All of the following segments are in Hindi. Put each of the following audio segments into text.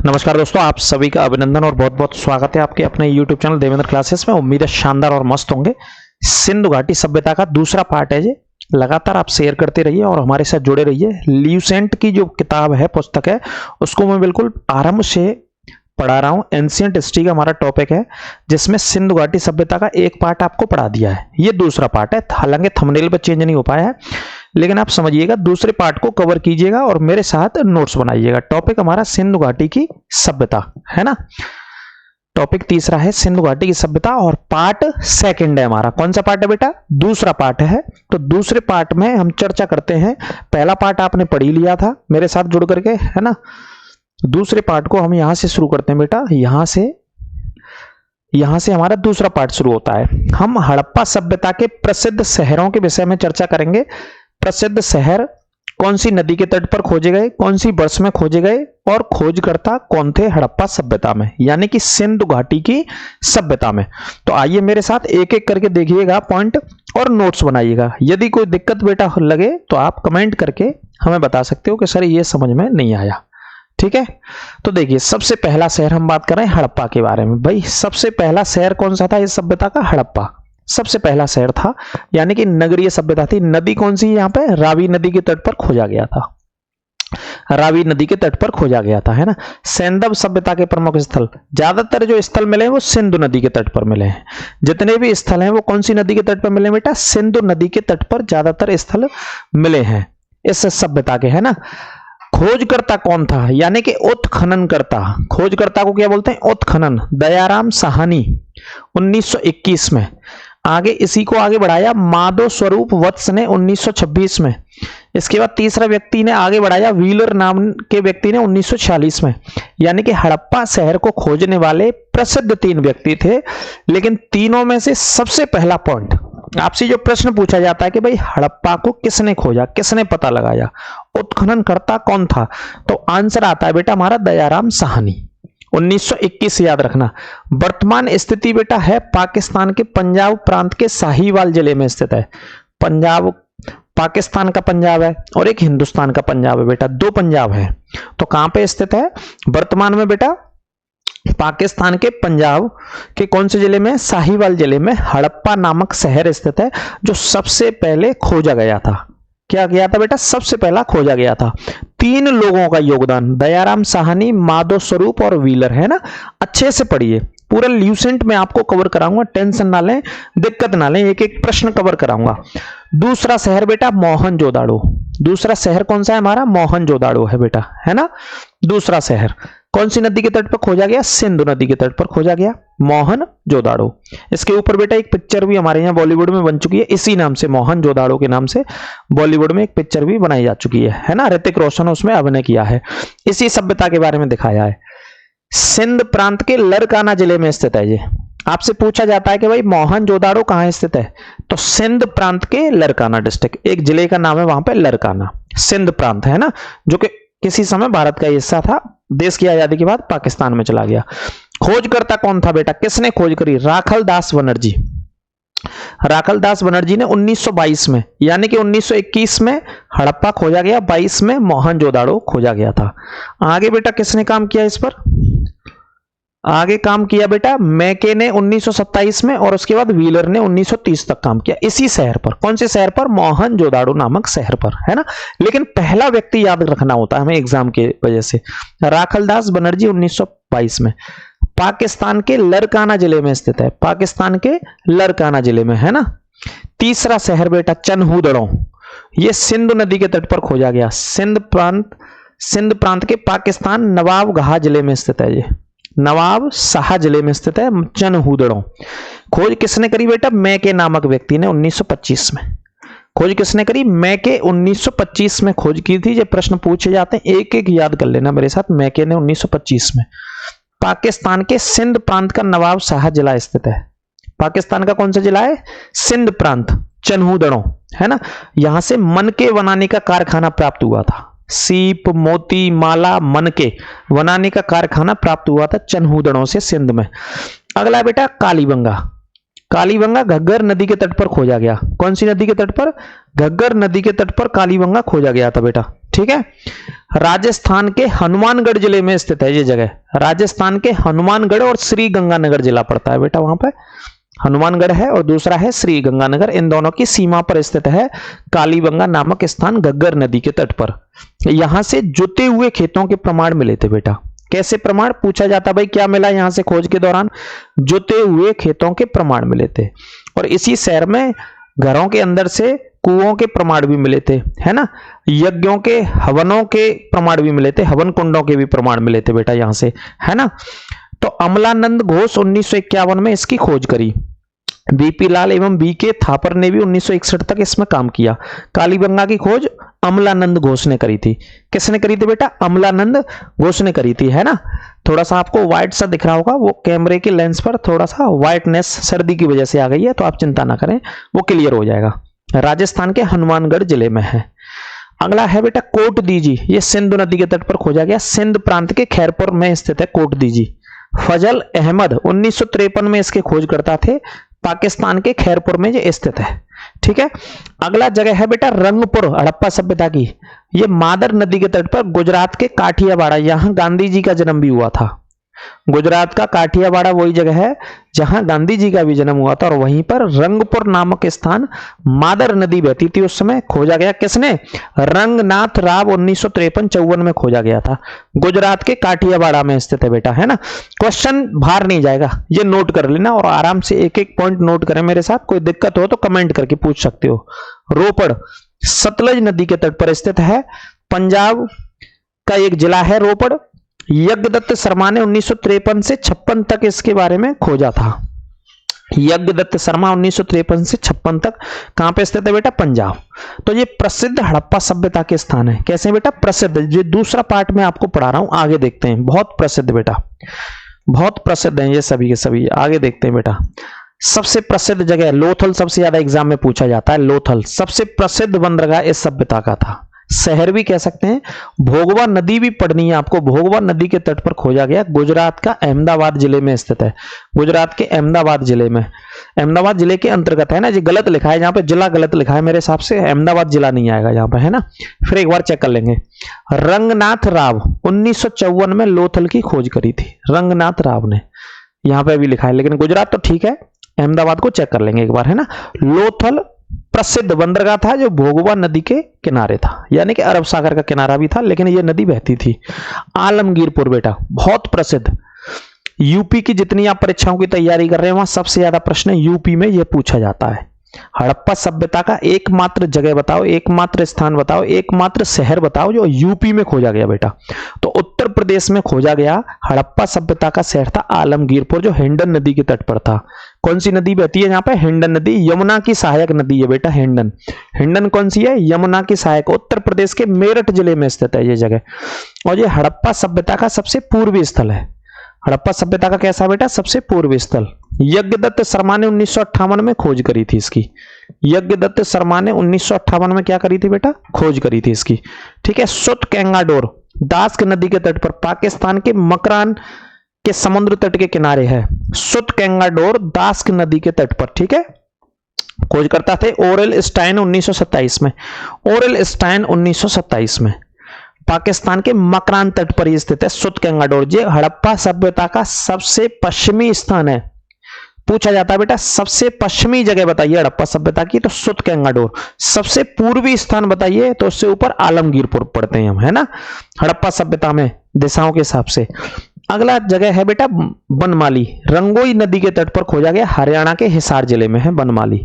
नमस्कार दोस्तों, आप सभी का अभिनंदन और बहुत बहुत स्वागत है आपके अपने YouTube चैनल देवेंद्र क्लासेस में। उम्मीद है शानदार और मस्त होंगे। सिंधु घाटी सभ्यता का दूसरा पार्ट है ये। लगातार आप शेयर करते रहिए और हमारे साथ जुड़े रहिए। ल्यूसेंट की जो किताब है, पुस्तक है, उसको मैं बिल्कुल आरंभ से पढ़ा रहा हूँ। एंशिएंट हिस्ट्री का हमारा टॉपिक है, जिसमें सिंधु घाटी सभ्यता का एक पार्ट आपको पढ़ा दिया है। ये दूसरा पार्ट है, हालांकि थंबनेल पे चेंज नहीं हो पाया है, लेकिन आप समझिएगा, दूसरे पार्ट को कवर कीजिएगा और मेरे साथ नोट्स बनाइएगा। टॉपिक हमारा सिंधु घाटी की सभ्यता है ना। टॉपिक तीसरा है सिंधु घाटी की सभ्यता और पार्ट सेकंड है हमारा। कौन सा पार्ट है बेटा? दूसरा पार्ट है। तो दूसरे पार्ट में हम चर्चा करते हैं। पहला पार्ट आपने पढ़ ही लिया था मेरे साथ जुड़ करके, है ना। दूसरे पार्ट को हम यहां से शुरू करते हैं बेटा। यहां से हमारा दूसरा पार्ट शुरू होता है। हम हड़प्पा सभ्यता के प्रसिद्ध शहरों के विषय में चर्चा करेंगे। प्रसिद्ध शहर कौन सी नदी के तट पर खोजे गए, कौन सी वर्ष में खोजे गए और खोजकर्ता कौन थे हड़प्पा सभ्यता में, यानी कि सिंधु घाटी की सभ्यता में। तो आइए मेरे साथ एक एक करके देखिएगा पॉइंट और नोट्स बनाइएगा। यदि कोई दिक्कत बेटा लगे तो आप कमेंट करके हमें बता सकते हो कि सर ये समझ में नहीं आया। ठीक है, तो देखिए, सबसे पहला शहर हम बात कर रहे हैं हड़प्पा के बारे में। भाई सबसे पहला शहर कौन सा था इस सभ्यता का? हड़प्पा सबसे पहला शहर था, यानी कि नगरीय सभ्यता थी। नदी कौन सी? यहाँ पे रावी नदी के तट पर खोजा गया था। रावी नदी के तट पर खोजा गया था, है ना। सैंधव सभ्यता के प्रमुख स्थल, ज्यादातर जो स्थल मिले हैं वो सिंधु नदी के तट पर मिले हैं। जितने भी स्थल हैं वो कौन सी नदी के तट पर मिले बेटा? सिंधु नदी के तट पर ज्यादातर स्थल मिले हैं इस सभ्यता के, है ना। खोजकर्ता कौन था, यानी कि उत्खननकर्ता। खोजकर्ता को क्या बोलते हैं? उत्खनन। दयाराम साहनी 1921 में। आगे इसी को आगे बढ़ाया माधव स्वरूप वत्स ने 1926 में। इसके बाद तीसरा व्यक्ति ने आगे बढ़ाया, व्हीलर नाम के व्यक्ति ने 1946 में। यानी कि हड़प्पा शहर को खोजने वाले प्रसिद्ध 3 व्यक्ति थे। लेकिन तीनों में से सबसे पहला पॉइंट, आपसे जो प्रश्न पूछा जाता है कि भाई हड़प्पा को किसने खोजा, किसने पता लगाया, उत्खननकर्ता कौन था, तो आंसर आता है बेटा हमारा दयाराम साहनी 1921। याद रखना। वर्तमान स्थिति बेटा है पाकिस्तान के पंजाब प्रांत के साहिवाल जिले में स्थित है। पंजाब पाकिस्तान का पंजाब है और एक हिंदुस्तान का पंजाब है बेटा, 2 पंजाब है। तो कहां पे स्थित है वर्तमान में बेटा? पाकिस्तान के पंजाब के कौन से जिले में? साहिवाल जिले में हड़प्पा नामक शहर स्थित है, जो सबसे पहले खोजा गया था। क्या गया था बेटा? सबसे पहला खोजा गया था। 3 लोगों का योगदान, दयाराम साहनी, माधव स्वरूप और व्हीलर, है ना। अच्छे से पढ़िए, पूरा ल्यूसेंट में आपको कवर कराऊंगा, टेंशन ना लें, दिक्कत ना लें, एक एक प्रश्न कवर कराऊंगा। दूसरा शहर बेटा मोहनजोदाड़ो। दूसरा शहर कौन सा है हमारा? मोहनजोदाड़ो है बेटा, है ना। दूसरा शहर कौन सी नदी के तट पर खोजा गया? सिंधु नदी के तट पर खोजा गया, मोहनजोदाड़ो। इसके ऊपर बेटा एक पिक्चर भी हमारे यहाँ बॉलीवुड में बन चुकी है, इसी नाम से, मोहनजोदाड़ो के नाम से बॉलीवुड में एक पिक्चर भी बनाई जा चुकी है ना। ऋतिक रोशन उसमें अभिनय किया है। इसी सभ्यता के बारे में दिखाया है। सिंध प्रांत के लरकाना जिले में स्थित है ये। आपसे पूछा जाता है कि भाई मोहनजोदाड़ो कहां स्थित है, तो सिंध प्रांत के लरकाना डिस्ट्रिक्ट, एक जिले का नाम है वहां पे लरकाना, सिंध प्रांत, है ना, जो कि किसी समय भारत का हिस्सा था। देश की आजादी के बाद पाकिस्तान में चला गया। खोजकर्ता कौन था बेटा? किसने खोज करी? राखल दास बनर्जी। राखल दास बनर्जी ने 1922 में, यानी कि 1921 में हड़प्पा खोजा गया, 22 में मोहनजोदाड़ो खोजा गया था। आगे बेटा किसने काम किया इस पर? आगे काम किया बेटा मैके ने 1927 में, और उसके बाद व्हीलर ने 1930 तक काम किया इसी शहर पर। कौन से शहर पर? मोहनजोदाड़ो नामक शहर पर, है ना। लेकिन पहला व्यक्ति याद रखना होता है हमें एग्जाम के वजह से। राखलदास बनर्जी 1922 में, पाकिस्तान के लरकाना जिले में स्थित है, पाकिस्तान के लरकाना जिले में, है ना। तीसरा शहर बेटा चनहूदड़ो, यह सिंधु नदी के तट पर खोजा गया। सिंध प्रांत के पाकिस्तान नवाब शाह जिले में स्थित है ये, नवाब शाह जिले में स्थित है चनहूदड़ो। खोज किसने करी बेटा? मैके नामक व्यक्ति ने 1925 में। खोज किसने करी? मैके 1925 में खोज की थी। ये प्रश्न पूछे जाते हैं, एक एक याद कर लेना मेरे साथ। मैके ने 1925 में। पाकिस्तान के सिंध प्रांत का नवाब शाह जिला स्थित है। पाकिस्तान का कौन सा जिला है? सिंध प्रांत, चनहूदड़ो, है ना। यहां से मनके बनाने का कारखाना प्राप्त हुआ था। सीप, मोती, माला, मनके बनाने का कारखाना प्राप्त हुआ था चनहूदड़ो से, सिंध में। अगला बेटा कालीबंगा। कालीबंगा घग्गर नदी के तट पर खोजा गया। कौन सी नदी के तट पर? घग्गर नदी के तट पर कालीबंगा खोजा गया था बेटा, ठीक है। राजस्थान के हनुमानगढ़ जिले में स्थित है ये जगह। राजस्थान के हनुमानगढ़ और श्री गंगानगर जिला पड़ता है बेटा, वहां पर हनुमानगढ़ है और दूसरा है श्री गंगानगर। इन दोनों की सीमा पर स्थित है कालीबंगा नामक स्थान घग्गर नदी के तट पर। यहां से जुते हुए खेतों के प्रमाण मिले थे बेटा। कैसे प्रमाण पूछा जाता भाई, क्या मिला यहां से खोज के दौरान? जुते हुए खेतों के प्रमाण मिले थे। और इसी शहर में घरों के अंदर से कुओं के प्रमाण भी मिले थे, है ना। यज्ञों के, हवनों के प्रमाण भी मिले थे, हवन कुंडों के भी प्रमाण मिले थे बेटा यहां से, है ना। तो अमलानंद घोष 1951 में इसकी खोज करी। बीपी लाल एवं बीके थापर ने भी 1961 तक इसमें काम किया। कालीबंगा की खोज अमलानंद घोष ने करी थी। किसने करी थी बेटा? अमलानंद घोष ने करी थी, है ना। थोड़ा सा आपको व्हाइट सा दिख रहा होगा, वो कैमरे के लेंस पर थोड़ा सा व्हाइटनेस सर्दी की वजह से आ गई है, तो आप चिंता ना करें, वो क्लियर हो जाएगा। राजस्थान के हनुमानगढ़ जिले में है। अगला है बेटा कोट दीजी। ये सिंधु नदी के तट पर खोजा गया। सिंध प्रांत के खैरपुर में स्थित है कोट दीजी। फजल अहमद 1953 में इसके खोजकर्ता थे। पाकिस्तान के खैरपुर में ये स्थित है, ठीक है। अगला जगह है बेटा रंगपुर, हड़प्पा सभ्यता की। ये मादर नदी के तट पर गुजरात के काठियावाड़ा, यहां गांधी जी का जन्म भी हुआ था। गुजरात का काठियावाड़ा वही जगह है जहां गांधी जी का भी जन्म हुआ था। और वहीं पर रंगपुर नामक स्थान, मादर नदी बहती थी उस समय, खोजा गया। किसने? रंगनाथ राव 1953-54 में खोजा गया था। गुजरात के काठियावाड़ा में स्थित है बेटा, है ना। क्वेश्चन बाहर नहीं जाएगा, ये नोट कर लेना और आराम से एक एक पॉइंट नोट करें मेरे साथ। कोई दिक्कत हो तो कमेंट करके पूछ सकते हो। रोपड़ सतलज नदी के तट पर स्थित है। पंजाब का एक जिला है रोपड़। यज्ञदत्त शर्मा ने 1953 से 56 तक इसके बारे में खोजा था। यज्ञदत्त शर्मा 1953 से 56 तक कहां पे स्थित है बेटा? पंजाब। तो ये प्रसिद्ध हड़प्पा सभ्यता के स्थान है। कैसे बेटा? प्रसिद्ध। जो दूसरा पार्ट में आपको पढ़ा रहा हूं, आगे देखते हैं। बहुत प्रसिद्ध बेटा, बहुत प्रसिद्ध है ये सभी के सभी। आगे देखते हैं बेटा। सबसे प्रसिद्ध जगह लोथल, सबसे ज्यादा एग्जाम में पूछा जाता है। लोथल सबसे प्रसिद्ध बंदरगाह इस सभ्यता का था। शहर भी कह सकते हैं। भोगवा नदी भी पढ़नी है आपको। भोगवा नदी के तट पर खोजा गया। गुजरात का अहमदाबाद जिले में स्थित है। गुजरात के अहमदाबाद जिले में, अहमदाबाद जिले के अंतर्गत है ना। ये गलत लिखा है, जहां पे जिला गलत लिखा है मेरे हिसाब से, अहमदाबाद जिला नहीं आएगा यहाँ पे, है ना। फिर एक बार चेक कर लेंगे। रंगनाथ राव 1954 में लोथल की खोज करी थी। रंगनाथ राव ने, यहाँ पे भी लिखा है, लेकिन गुजरात तो ठीक है, अहमदाबाद को चेक कर लेंगे एक बार, है ना। लोथल प्रसिद्ध बंदरगाह था जो भोगवा नदी के किनारे था, यानी कि अरब सागर का किनारा भी था, लेकिन यह नदी बहती थी। आलमगीरपुर बेटा बहुत प्रसिद्ध। यूपी की जितनी आप परीक्षाओं की तैयारी कर रहे हैं वहां सबसे ज्यादा प्रश्न यूपी में यह पूछा जाता है। हड़प्पा सभ्यता का एकमात्र जगह बताओ, एकमात्र स्थान बताओ, एकमात्र शहर बताओ जो यूपी में खोजा गया बेटा। तो उत्तर प्रदेश में खोजा गया हड़प्पा सभ्यता का शहर था आलमगीरपुर, जो हिंडन नदी के तट पर था। कौन सी नदी बहती है यहाँ पे? हिंडन नदी। यमुना की सहायक नदी है बेटा हिंडन। हिंडन कौन सी है? यमुना की सहायक। उत्तर प्रदेश के मेरठ जिले में स्थित है ये जगह। और ये हड़प्पा सभ्यता का सबसे पूर्वी स्थल है। हड़प्पा सभ्यता का कैसा बेटा? सबसे पूर्वी स्थल। यज्ञदत्त शर्मा ने 1958 में खोज करी थी इसकी। यज्ञदत्त शर्मा ने 1958 में क्या करी थी बेटा? खोज करी थी इसकी, ठीक है। सुत कैंगाडोर दास्क नदी के तट पर, पाकिस्तान के मकरान के समुद्र तट के किनारे है। सुत कैंगाडोर दास्क नदी के तट पर, ठीक है। खोज करता थे ओरेल स्टाइन 1927 में। ओरेल स्टाइन 1927 में पाकिस्तान के मकरान तट पर ही स्थित है सुत कैंगाडोर। ये हड़प्पा सभ्यता का सबसे पश्चिमी स्थान है। पूछा जाता है बेटा सबसे पश्चिमी जगह बताइए हड़प्पा सभ्यता की, तो सुत कैंगाडोर। सबसे पूर्वी स्थान बताइए, तो उससे ऊपर आलमगीरपुर पढ़ते हैं हम, है ना, हड़प्पा सभ्यता में दिशाओं के हिसाब से। अगला जगह है बेटा बनमाली। रंगोई नदी के तट पर खोजा गया, हरियाणा के हिसार जिले में है बनमाली।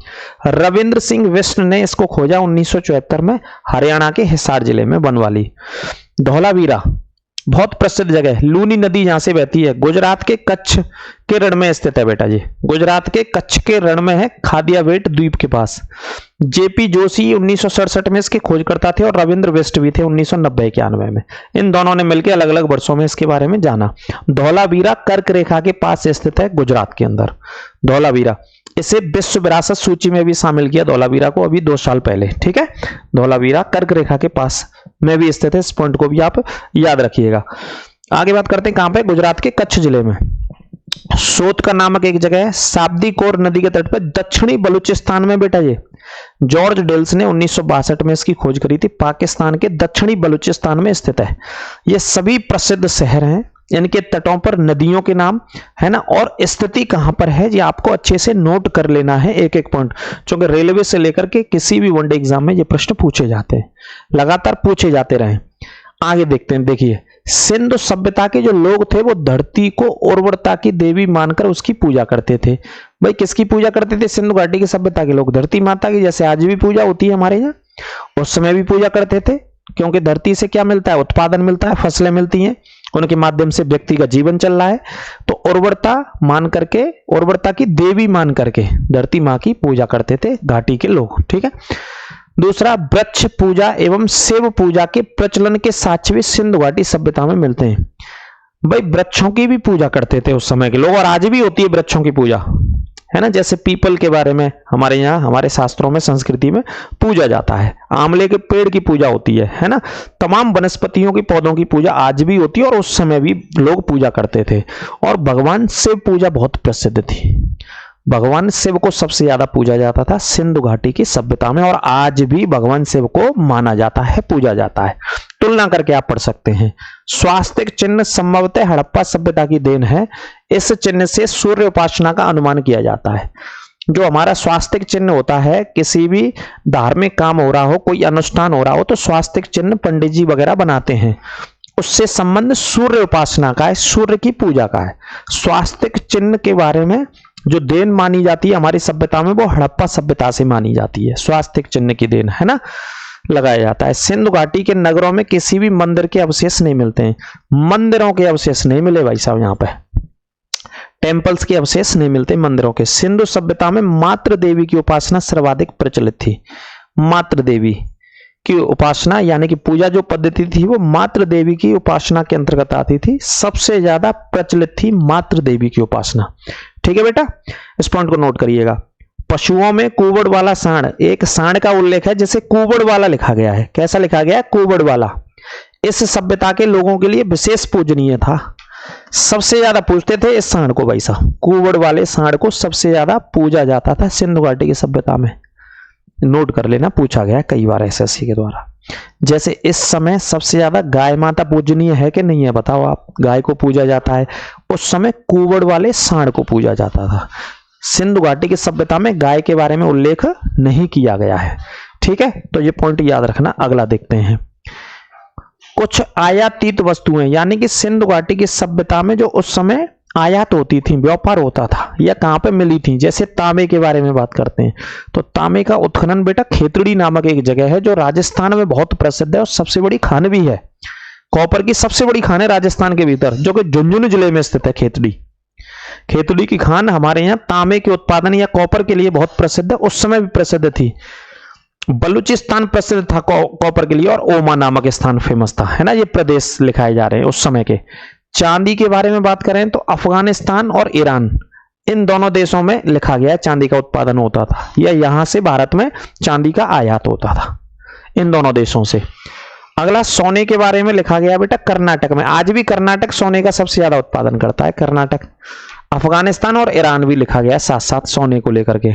रविंद्र सिंह बिष्ट ने इसको खोजा 1974 में, हरियाणा के हिसार जिले में बनवाली। धौलावीरा बहुत प्रसिद्ध जगह, लूनी नदी यहां से बहती है। गुजरात के कच्छ के रण में स्थित है बेटा जी। गुजरात के कच्छ के रण में है, खादियावेट द्वीप के पास। जेपी जोशी 1967 में इसके खोजकर्ता थे और रविंद्र बिष्ट भी थे 1990-91 में। इन दोनों ने मिलकर अलग अलग वर्षों में इसके बारे में जाना। धौलावीरा कर्क रेखा के पास स्थित है गुजरात के अंदर। धौलावीरा, इसे विश्व विरासत सूची में भी शामिल किया धौलावीरा को अभी 2 साल पहले, ठीक है। धौलावीरा कर्क रेखा के पास में भी स्थित है, इस पॉइंट को भी आप याद रखिएगा। आगे बात करते हैं कहां पे? गुजरात के कच्छ जिले में। सोतकर नामक एक जगह है, शाब्दीकोर नदी के तट पर दक्षिणी बलूचिस्तान में बेटा। ये जॉर्ज डेल्स ने 1962 में इसकी खोज करी थी। पाकिस्तान के दक्षिणी बलूचिस्तान में स्थित है। ये सभी प्रसिद्ध शहर हैं, इनके तटों पर नदियों के नाम है ना, और स्थिति कहां पर है ये आपको अच्छे से नोट कर लेना है एक एक पॉइंट, क्योंकि रेलवे से लेकर के किसी भी वनडे एग्जाम में ये प्रश्न पूछे जाते हैं, लगातार पूछे जाते रहे। आगे देखते हैं। देखिए, सिंधु सभ्यता के जो लोग थे वो धरती को उर्वरता की देवी मानकर उसकी पूजा करते थे। भाई किसकी पूजा करते थे? सिंधु घाटी की सभ्यता के लोग धरती माता की, जैसे आज भी पूजा होती है हमारे यहाँ, उस समय भी पूजा करते थे, क्योंकि धरती से क्या मिलता है? उत्पादन मिलता है, फसलें मिलती हैं, उनके माध्यम से व्यक्ति का जीवन चल रहा है। तो उर्वरता मान करके, उर्वरता की देवी मान करके धरती माँ की पूजा करते थे घाटी के लोग। ठीक है। दूसरा, वृक्ष पूजा एवं शिव पूजा के प्रचलन के साक्ष्य भी सिंधु घाटी सभ्यता में मिलते हैं। भाई वृक्षों की भी पूजा करते थे उस समय के लोग, और आज भी होती है वृक्षों की पूजा, है ना। जैसे पीपल के बारे में हमारे यहाँ, हमारे शास्त्रों में, संस्कृति में पूजा जाता है। आंवले के पेड़ की पूजा होती है ना। तमाम वनस्पतियों की, पौधों की पूजा आज भी होती है, और उस समय भी लोग पूजा करते थे। और भगवान शिव पूजा बहुत प्रसिद्ध थी। भगवान शिव को सबसे ज्यादा पूजा जाता था सिंधु घाटी की सभ्यता में, और आज भी भगवान शिव को माना जाता है, पूजा जाता है। तुलना करके आप पढ़ सकते हैं। स्वास्तिक चिन्ह संभवतः हड़प्पा सभ्यता की देन है। इस चिन्ह से सूर्य उपासना का अनुमान किया जाता है। जो हमारा स्वास्तिक चिन्ह होता है, किसी भी धार्मिक काम हो रहा हो, कोई अनुष्ठान हो रहा हो, तो स्वास्तिक चिन्ह पंडित जी वगैरह बनाते हैं। उससे संबंध सूर्य उपासना का है, सूर्य की पूजा का है। स्वास्तिक चिन्ह के बारे में जो देन मानी जाती है हमारी सभ्यता में, वो हड़प्पा सभ्यता से मानी जाती है। स्वास्तिक चिन्ह की देन, है ना, लगाया जाता है। सिंधु घाटी के नगरों में किसी भी मंदिर के अवशेष नहीं मिलते हैं। मंदिरों के अवशेष नहीं मिले भाई साहब, यहाँ पे टेम्पल्स के अवशेष नहीं मिलते मंदिरों के। सिंधु सभ्यता में मातृ देवी की उपासना सर्वाधिक प्रचलित थी। मातृ देवी की उपासना यानी कि पूजा जो पद्धति थी वो मातृ देवी की उपासना के अंतर्गत आती थी। सबसे ज्यादा प्रचलित थी मातृ देवी की उपासना। ठीक है बेटा, इस पॉइंट को नोट करिएगा। पशुओं में कुबड़ वाला सांड, एक सांड का उल्लेख है जिसे कुबड़ वाला लिखा गया है। कैसा लिखा गया है? कुबड़ वाला। इस सभ्यता के लोगों के लिए विशेष पूजनीय था। सबसे ज्यादा पूजते थे इस सांड को भाई साहब, कुबड़ वाले सांड को सबसे ज्यादा पूजा जाता था सिंधु घाटी की सभ्यता में। नोट कर लेना, पूछा गया कई बार एसएससी के द्वारा। जैसे इस समय सबसे ज्यादा गाय माता पूजनीय है कि नहीं है बताओ आप? गाय को पूजा जाता है, उस समय कुबड़ वाले सांड को पूजा जाता था। सिंधु घाटी की सभ्यता में गाय के बारे में उल्लेख नहीं किया गया है। ठीक है, तो ये पॉइंट याद रखना। अगला देखते हैं। कुछ आयातित वस्तुएं, यानी कि सिंधु घाटी की सभ्यता में जो उस समय आयात होती थी, व्यापार होता था, या कहां पे मिली थी। जैसे तांबे के बारे में बात करते हैं, तो तांबे का उत्खनन बेटा खेतड़ी नामक एक जगह है जो राजस्थान में बहुत प्रसिद्ध है और सबसे बड़ी खान भी है। कॉपर की सबसे बड़ी खान है राजस्थान के भीतर, जो कि झुंझुनू जिले में स्थित है। खेतड़ी, खेतड़ी की खान हमारे यहाँ तांबे के उत्पादन या कॉपर के लिए बहुत प्रसिद्ध है, उस समय भी प्रसिद्ध थी। बलूचिस्तान प्रसिद्ध था कॉपर के लिए, और ओमा नामक स्थान फेमस था, है ना। ये प्रदेश लिखाए जा रहे हैं उस समय के। चांदी के बारे में बात करें तो अफगानिस्तान और ईरान, इन दोनों देशों में लिखा गया चांदी का उत्पादन होता था, या यहां से भारत में चांदी का आयात होता था, इन दोनों देशों से। अगला सोने के बारे में लिखा गया बेटा कर्नाटक में। आज भी कर्नाटक सोने का सबसे ज्यादा उत्पादन करता है, कर्नाटक। अफगानिस्तान और ईरान भी लिखा गया साथ साथ सोने को लेकर के।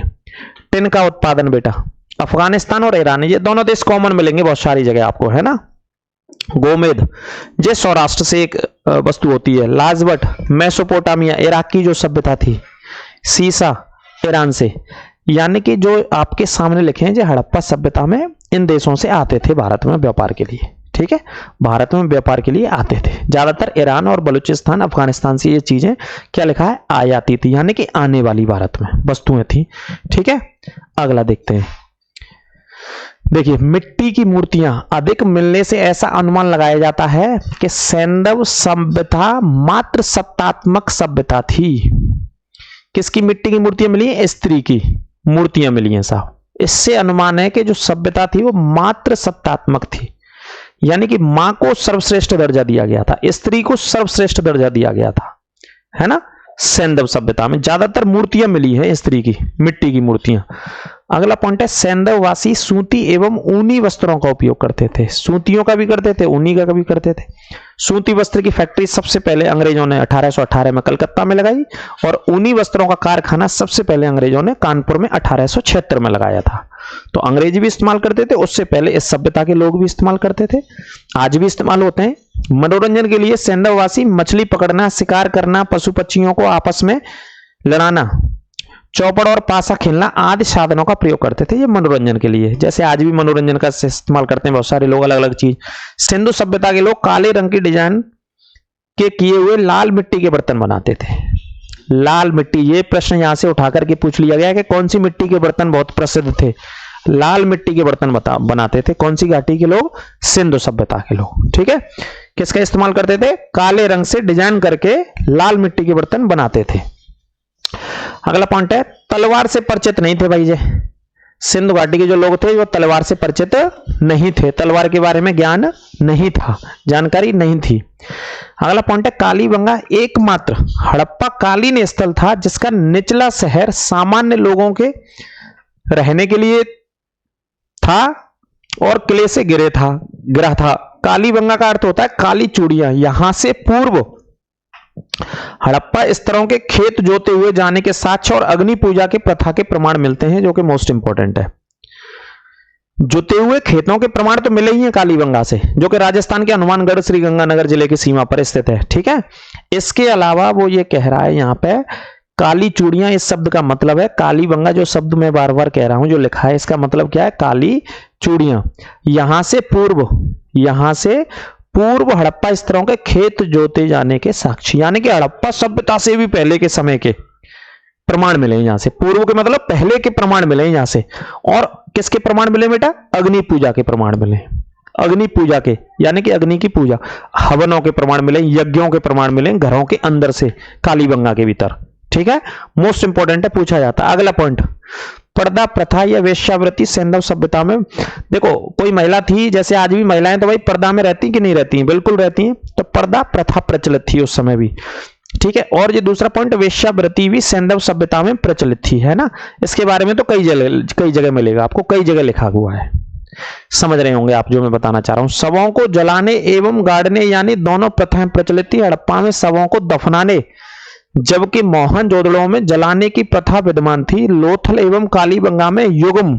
टिन का उत्पादन बेटा अफगानिस्तान और ईरान, ये दोनों देश कॉमन मिलेंगे बहुत सारी जगह आपको, है ना। गोमेद ये सौराष्ट्र से एक वस्तु होती है। लाजवट मेसोपोटामिया, इराक की जो सभ्यता थी। सीसा ईरान से, यानी कि जो आपके सामने लिखे हैं जो हड़प्पा सभ्यता में इन देशों से आते थे भारत में व्यापार के लिए। ठीक है, भारत में व्यापार के लिए आते थे ज्यादातर। ईरान और बलूचिस्तान, अफगानिस्तान से ये चीजें क्या लिखा है? आयाती थी, यानी कि आने वाली भारत में वस्तुएं थी। ठीक है, अगला देखते हैं। देखिए, मिट्टी की मूर्तियां अधिक मिलने से ऐसा अनुमान लगाया जाता है कि सैंधव सभ्यता मात्र सत्तात्मक सभ्यता थी। किसकी मिट्टी की मूर्तियां मिली हैं? स्त्री की मूर्तियां मिली हैं साहब। इससे अनुमान है कि जो सभ्यता थी वो मात्र सत्तात्मक थी, यानी कि मां को सर्वश्रेष्ठ दर्जा दिया गया था, स्त्री को सर्वश्रेष्ठ दर्जा दिया गया था, है ना। सैंधव सभ्यता में ज्यादातर मूर्तियां मिली है स्त्री की, मिट्टी की मूर्तियां। अगला पॉइंट है सैंधववासी सूती एवं ऊनी वस्त्रों का उपयोग करते थे। सूतियों का भी करते थे, ऊनी का भी करते थे। सूती वस्त्र की फैक्ट्री सबसे पहले अंग्रेजों ने 1818 में कलकत्ता में लगाई और ऊनी वस्त्रों का कारखाना सबसे पहले अंग्रेजों ने कानपुर में 1876 में लगाया था। तो अंग्रेजी भी इस्तेमाल करते थे, उससे पहले इस सभ्यता के लोग भी इस्तेमाल करते थे, आज भी इस्तेमाल होते हैं। मनोरंजन के लिए सैंधववासी मछली पकड़ना, शिकार करना, पशु पक्षियों को आपस में लड़ाना, चौपड़ और पासा खेलना आदि साधनों का प्रयोग करते थे, ये मनोरंजन के लिए। जैसे आज भी मनोरंजन का इस्तेमाल करते हैं बहुत सारे लोग, अलग अलग चीज। सिंधु सभ्यता के लोग काले रंग की डिजाइन के किए हुए लाल मिट्टी के बर्तन बनाते थे। लाल मिट्टी, ये प्रश्न यहां से उठाकर के पूछ लिया गया कि कौन सी मिट्टी के बर्तन बहुत प्रसिद्ध थे। लाल मिट्टी के बर्तन बनाते थे। कौन सी घाटी के लोग? सिंधु सभ्यता के लोग। ठीक है, किसका इस्तेमाल करते थे? काले रंग से डिजाइन करके लाल मिट्टी के बर्तन बनाते थे। अगला पॉइंट है तलवार से परिचित नहीं थे भाई जी। सिंधु घाटी के जो लोग थे वो तलवार से परिचित नहीं थे, तलवार के बारे में ज्ञान नहीं था, जानकारी नहीं थी। अगला पॉइंट है कालीबंगा एकमात्र हड़प्पा कालीन स्थल था जिसका निचला शहर सामान्य लोगों के रहने के लिए था और किले से गिरा था। कालीबंगा का अर्थ होता है काली चूड़ियां। यहां से पूर्व हड़प्पा स्तरों के खेत जोते हुए जाने के साक्ष्य और अग्नि पूजा के प्रथा के प्रमाण मिलते हैं, जो कि मोस्ट इंपॉर्टेंट है। जोते हुए खेतों के प्रमाण तो मिले ही हैं कालीबंगा से, जो कि राजस्थान के हनुमानगढ़ श्रीगंगानगर जिले की सीमा पर स्थित है। ठीक है, इसके अलावा वो ये कह रहा है यहां पे काली चूड़ियां, इस शब्द का मतलब है कालीबंगा। जो शब्द मैं बार बार कह रहा हूं जो लिखा है, इसका मतलब क्या है? काली चूड़ियां। यहां से पूर्व हड़प्पा स्तरों के खेत जोते जाने के साक्ष्य, यानी कि हड़प्पा सभ्यता से भी पहले के समय के प्रमाण मिले यहां से। पूर्व के मतलब पहले के प्रमाण मिले यहां से। और किसके प्रमाण मिले बेटा? अग्नि पूजा के प्रमाण मिले। अग्नि पूजा के, यानी कि अग्नि की पूजा, हवनों के प्रमाण मिले, यज्ञों के प्रमाण मिले घरों के अंदर से कालीबंगा के भीतर। ठीक है, मोस्ट इंपॉर्टेंट है, पूछा जाता है। अगला पॉइंट, पर्दा प्रथा या वेश्यावृत्ति सैंधव सभ्यता में। देखो, कोई महिला थी, जैसे आज भी महिलाएं तो भाई पर्दा में रहती कि नहीं रहती हैं? बिल्कुल रहती हैं। तो पर्दा प्रथा प्रचलित थी उस समय भी। ठीक है, और ये दूसरा पॉइंट, वेश्यावृत्ति भी सैंधव सभ्यता में प्रचलित थी, है ना। इसके बारे में तो कई जगह मिलेगा आपको, कई जगह लिखा हुआ है, समझ रहे होंगे आप जो मैं बताना चाह रहा हूं। शवों को जलाने एवं गाड़ने यानी दोनों प्रथाएं प्रचलित थी। हड़प्पा में शवों को दफनाने जबकि मोहनजोदड़ो में जलाने की प्रथा विद्यमान थी। लोथल एवं कालीबंगा में युग्म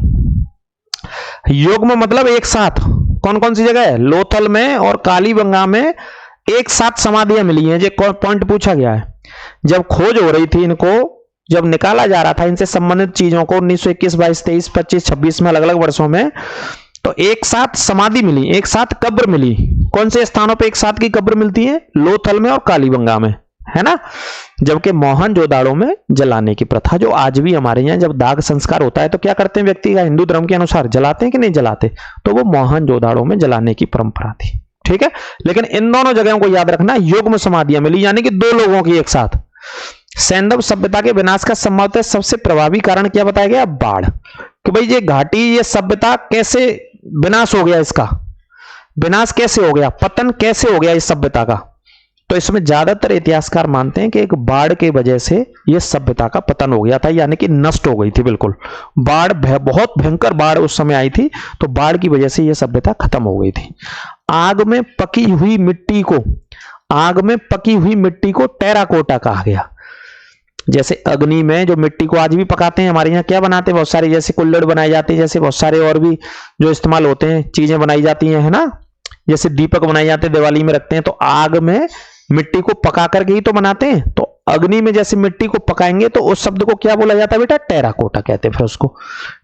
मतलब एक साथ। कौन कौन सी जगह है? लोथल में और कालीबंगा में एक साथ समाधियां मिली हैं। ये पॉइंट पूछा गया है। जब खोज हो रही थी, इनको जब निकाला जा रहा था इनसे संबंधित चीजों को 1921, 22, 23, 25, 26 में अलग अलग वर्षों में, तो एक साथ समाधि मिली, एक साथ कब्र मिली। कौन से स्थानों पे एक साथ की कब्र मिलती है? लोथल में और कालीबंगा में, है ना। जबकि मोहनजोदाड़ो में जलाने की प्रथा, जो आज भी हमारे यहाँ जब दाग संस्कार होता है तो क्या करते हैं व्यक्ति का? हिंदू धर्म के अनुसार जलाते हैं कि नहीं जलाते? तो वो मोहनजोदाड़ो में जलाने की परंपरा थी। ठीक है, लेकिन इन दोनों जगहों को याद रखना, युग्म समाधियां मिली, यानी कि दो लोगों की एक साथ। सैंधव सभ्यता के विनाश का संभवतः सबसे प्रभावी कारण क्या बताया गया? बाढ़। कि भाई ये घाटी, ये सभ्यता कैसे विनाश हो गया, इसका विनाश कैसे हो गया, पतन कैसे हो गया इस सभ्यता का? तो इसमें ज्यादातर इतिहासकार मानते हैं कि एक बाढ़ के वजह से यह सभ्यता का पतन हो गया था, यानी कि नष्ट हो गई थी बिल्कुल। बाढ़, बहुत भयंकर बाढ़ उस समय आई थी, तो बाढ़ की वजह से यह सभ्यता खत्म हो गई थी। आग में पकी हुई मिट्टी को टेराकोटा कहा गया। जैसे अग्नि में जो मिट्टी को आज भी पकाते हैं, हमारे यहाँ क्या बनाते हैं? बहुत सारे, जैसे कुल्हड़ बनाए जाते हैं, जैसे बहुत सारे और भी जो इस्तेमाल होते हैं चीजें बनाई जाती हैं, है ना। जैसे दीपक बनाए जाते हैं, दिवाली में रखते हैं, तो आग में मिट्टी को पका करके ही तो बनाते हैं। तो अग्नि में जैसे मिट्टी को पकाएंगे तो उस शब्द को क्या बोला जाता है बेटा? टेराकोटा कहते हैं फिर उसको,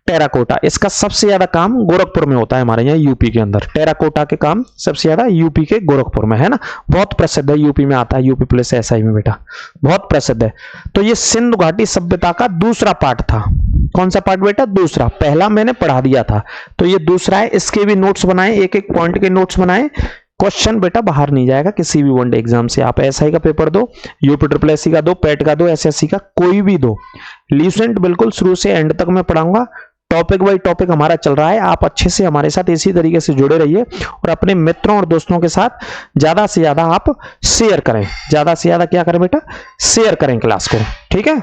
टेराकोटा। इसका सबसे ज्यादा काम गोरखपुर में होता है, हमारे यहाँ यूपी के अंदर। टेराकोटा के काम सबसे ज्यादा यूपी के गोरखपुर में, है ना। बहुत प्रसिद्ध है, यूपी में आता है, यूपी पुलिस SI में बेटा, बहुत प्रसिद्ध है। तो ये सिंधु घाटी सभ्यता का दूसरा पार्ट था। कौन सा पार्ट बेटा? दूसरा। पहला मैंने पढ़ा दिया था, तो ये दूसरा है। इसके भी नोट्स बनाए, एक एक पॉइंट के नोट्स बनाए। क्वेश्चन बेटा बाहर नहीं जाएगा किसी भी वनडे एग्जाम से। आप SI का पेपर दो, UPSSC का दो, पेट का दो, SSC का कोई भी दो। ल्यूसेंट बिल्कुल शुरू से एंड तक मैं पढ़ाऊंगा, टॉपिक बाई टॉपिक हमारा चल रहा है। आप अच्छे से हमारे साथ इसी तरीके से जुड़े रहिए और अपने मित्रों और दोस्तों के साथ ज्यादा से ज्यादा आप शेयर करें। ज्यादा से ज्यादा क्या करें बेटा? शेयर करें क्लास को, ठीक है।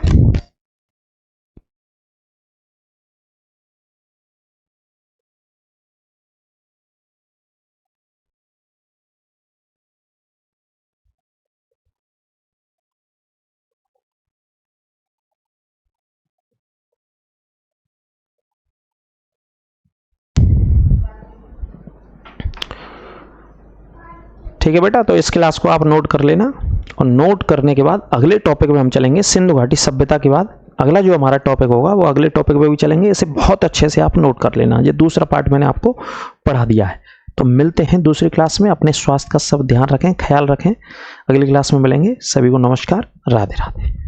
ठीक है बेटा, तो इस क्लास को आप नोट कर लेना, और नोट करने के बाद अगले टॉपिक में हम चलेंगे सिंधु घाटी सभ्यता के बाद अगला जो हमारा टॉपिक होगा वो अगले टॉपिक पे भी चलेंगे। इसे बहुत अच्छे से आप नोट कर लेना, ये दूसरा पार्ट मैंने आपको पढ़ा दिया है। तो मिलते हैं दूसरी क्लास में, अपने स्वास्थ्य का सब ध्यान रखें, ख्याल रखें, अगली क्लास में मिलेंगे। सभी को नमस्कार, राधे राधे।